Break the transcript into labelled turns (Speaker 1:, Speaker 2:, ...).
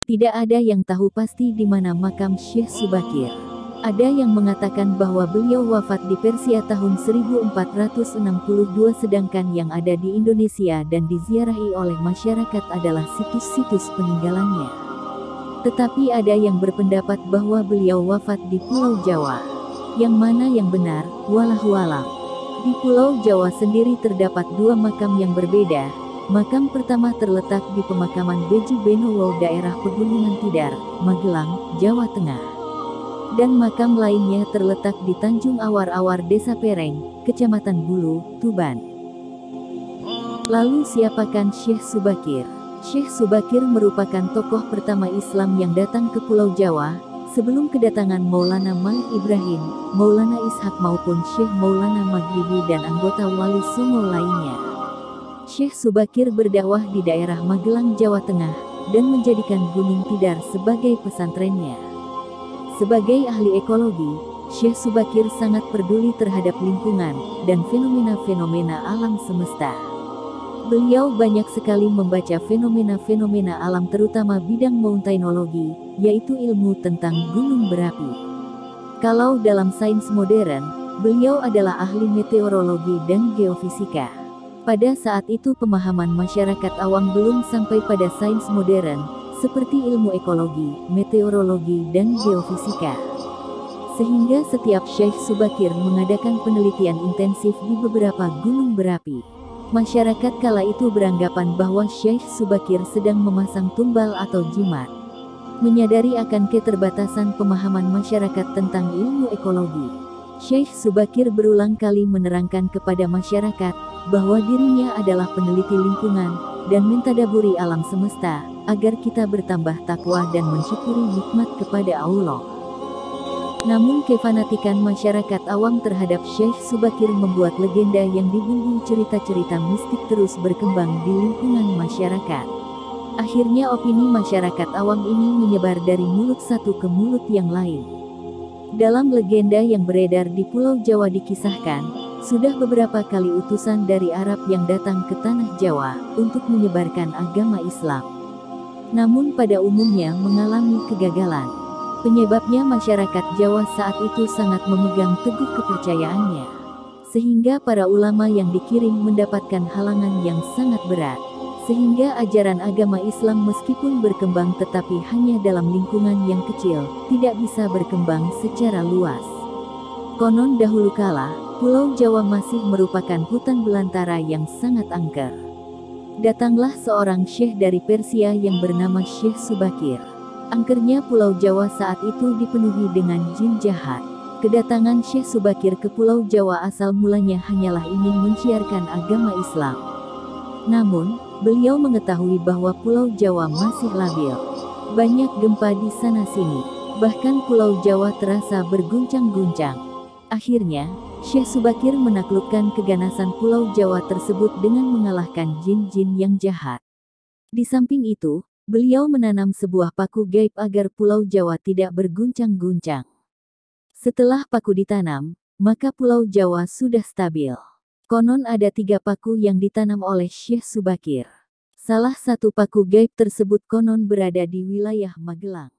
Speaker 1: Tidak ada yang tahu pasti di mana makam Syekh Subakir. Ada yang mengatakan bahwa beliau wafat di Persia tahun 1462, sedangkan yang ada di Indonesia dan diziarahi oleh masyarakat adalah situs-situs peninggalannya. Tetapi ada yang berpendapat bahwa beliau wafat di Pulau Jawa. Yang mana yang benar, wallahu a'lam. Di Pulau Jawa sendiri terdapat dua makam yang berbeda. Makam pertama terletak di pemakaman Beju Benowo, daerah Pegunungan Tidar, Magelang, Jawa Tengah. Dan makam lainnya terletak di Tanjung Awar-Awar, Desa Pereng, Kecamatan Bulu, Tuban. Lalu siapakah Syekh Subakir? Syekh Subakir merupakan tokoh pertama Islam yang datang ke Pulau Jawa, sebelum kedatangan Maulana Malik Ibrahim, Maulana Ishak maupun Syekh Maulana Maghribi dan anggota Wali Songo lainnya. Syekh Subakir berdakwah di daerah Magelang, Jawa Tengah, dan menjadikan Gunung Tidar sebagai pesantrennya. Sebagai ahli ekologi, Syekh Subakir sangat peduli terhadap lingkungan dan fenomena-fenomena alam semesta. Beliau banyak sekali membaca fenomena-fenomena alam, terutama bidang mountainologi, yaitu ilmu tentang gunung berapi. Kalau dalam sains modern, beliau adalah ahli meteorologi dan geofisika. Pada saat itu pemahaman masyarakat awam belum sampai pada sains modern, seperti ilmu ekologi, meteorologi, dan geofisika. Sehingga setiap Syekh Subakir mengadakan penelitian intensif di beberapa gunung berapi. Masyarakat kala itu beranggapan bahwa Syekh Subakir sedang memasang tumbal atau jimat. Menyadari akan keterbatasan pemahaman masyarakat tentang ilmu ekologi, Syekh Subakir berulang kali menerangkan kepada masyarakat bahwa dirinya adalah peneliti lingkungan dan mentadaburi alam semesta, agar kita bertambah takwa dan mensyukuri nikmat kepada Allah. Namun kefanatikan masyarakat awam terhadap Syekh Subakir membuat legenda yang dibumbui cerita-cerita mistik terus berkembang di lingkungan masyarakat. Akhirnya opini masyarakat awam ini menyebar dari mulut satu ke mulut yang lain. Dalam legenda yang beredar di Pulau Jawa dikisahkan, sudah beberapa kali utusan dari Arab yang datang ke tanah Jawa untuk menyebarkan agama Islam. Namun pada umumnya mengalami kegagalan. Penyebabnya masyarakat Jawa saat itu sangat memegang teguh kepercayaannya. Sehingga para ulama yang dikirim mendapatkan halangan yang sangat berat. Sehingga ajaran agama Islam meskipun berkembang tetapi hanya dalam lingkungan yang kecil, tidak bisa berkembang secara luas. Konon dahulu kala, Pulau Jawa masih merupakan hutan belantara yang sangat angker. Datanglah seorang syekh dari Persia yang bernama Syekh Subakir. Angkernya Pulau Jawa saat itu dipenuhi dengan jin jahat. Kedatangan Syekh Subakir ke Pulau Jawa asal mulanya hanyalah ingin menciarkan agama Islam. Namun, beliau mengetahui bahwa Pulau Jawa masih labil. Banyak gempa di sana-sini. Bahkan Pulau Jawa terasa berguncang-guncang. Akhirnya, Syekh Subakir menaklukkan keganasan Pulau Jawa tersebut dengan mengalahkan jin-jin yang jahat. Di samping itu, beliau menanam sebuah paku gaib agar Pulau Jawa tidak berguncang-guncang. Setelah paku ditanam, maka Pulau Jawa sudah stabil. Konon ada 3 paku yang ditanam oleh Syekh Subakir. Salah satu paku gaib tersebut konon berada di wilayah Magelang.